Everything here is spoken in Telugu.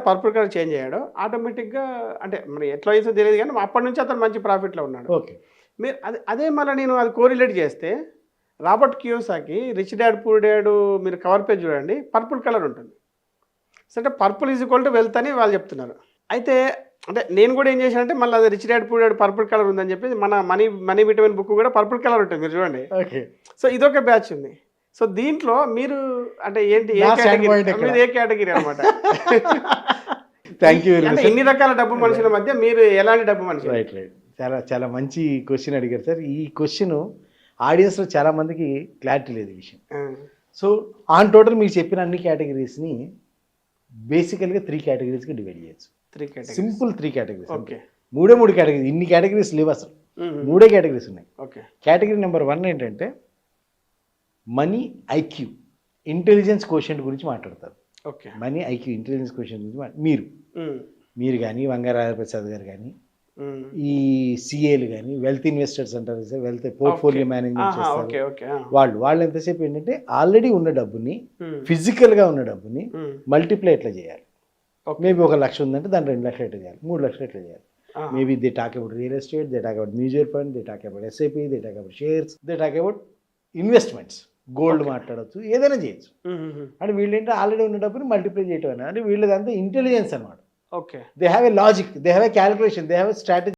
పర్పుల్ కలర్ చేంజ్ అయ్యాడో ఆటోమేటిక్‌గా అంటే మరి ఎట్లా అయిందో తెలీదు గానీ అప్పటి నుంచి అతను మంచి ప్రాఫిట్‌లో ఉన్నాడు. ఓకే. మీరు అదే మళ్ళా నేను అది కోరిలేట్ చేస్తే Robert Kiyosaki 'rich dad poor dad' మీరు కవర్ పేజ్ చూడండి పర్పుల్ కలర్ ఉంటుంది. సో, అంటే purple is equal to wealth అని వాళ్ళు చెప్తున్నారు. అయితే అంటే నేను కూడా ఏం చేశానంటే మళ్ళీ అది 'rich dad poor dad' purple colour ఉందని చెప్పేసి మన మనీ విటమిన్ బుక్ కూడా పర్పుల్ కలర్ ఉంటుంది మీరు చూడండి. ఓకే. సో, ఇదొక బ్యాచ్ ఉంది. సో, దీంట్లో మీరు అంటే ఏంటి ఏ నా స్టాండ్ కేటగిరీ పాయింట్ ఎక్కడ? మీది ఏ కేటగిరీ అనమాట? థ్యాంక్ యూ వెరీ అంటే మచ్. ఇన్ని రకాల డబ్బు మనుషుల మధ్య మీరు ఎలాంటి డబ్బు మనిషి? రైట్. చాలా చాలా మంచి క్వశ్చన్ అడిగారు సార్. ఈ క్వశ్చన్ ఆడియన్స్‌లో చాలా మందికి క్లారిటీ లేదు ఈ విషయం. ఆ! సో ఆన్ టోటల్ మీరు చెప్పిన అన్ని కేటగిరీస్‌ని బేసికల్‌గా 3 కేటగిరీస్‌గా డివైడ్ చేయొచ్చు. 3 కేటగిరీస్. Simple 3 categories. ఓకే. మూడే 3 కేటగిరీస్. ఇన్ని కేటగిరీస్ లేవు అసలు. హుహు. మూడే కేటగిరీస్ ఉన్నాయి. ఓకే. కేటగిరీ నెంబర్ 1 ఏంటంటే మనీ ఐక్యూ, ఇంటెలిజెన్స్ కోషెంట్ గురించి మాట్లాడతారు. ఓకే. మనీ ఐక్యూ, ఇంటెలిజెన్స్ కోషెంట్ గురించి హ్మ్. మీరు కానీ వంగరాజ ప్రసాద్ గారు కానీ హ్మ్. ఈ సిఏలు కానీ వెల్త్ ఇన్వెస్టర్స్ అంటారు సార్, వెల్త్ పోర్ట్ఫోలియో మేనేజ్మెంట్ ఆహా! చేస్తారు. ఓకే. ఓకే. ఆ! వాళ్ళు ఎంతసేపు ఏంటంటే ఆల్రెడీ ఉన్న డబ్బుని హ్మ్. ఫిజికల్గా ఉన్న డబ్బుని హ్మ్. మల్టిప్లై ఎట్లా చేయాలి. ఓకే. మేబీ 1 లక్ష ఉందంటే దాన్ని 2 లక్షలు ఎట్లా చేయాలి, 3 లక్షలు ఎట్లా చేయాలి. ఆహా! Maybe they talk about real estate, they talk about mutual fund, they talk about SIP, they talk about shares, they talk about investments, gold మాట్లాడచ్చు, ఏదైనా చేయొచ్చు. హుహుహు. అంటే వీళ్ళేంటే ఆల్రెడీ ఉన్న డబ్బుని మల్టిప్లై చేయటం అంటే వీళ్ళదంతా ఇంటెలిజెన్స్ అనమాట. Okay. They have a logic, they have a calculation, they have a strategy.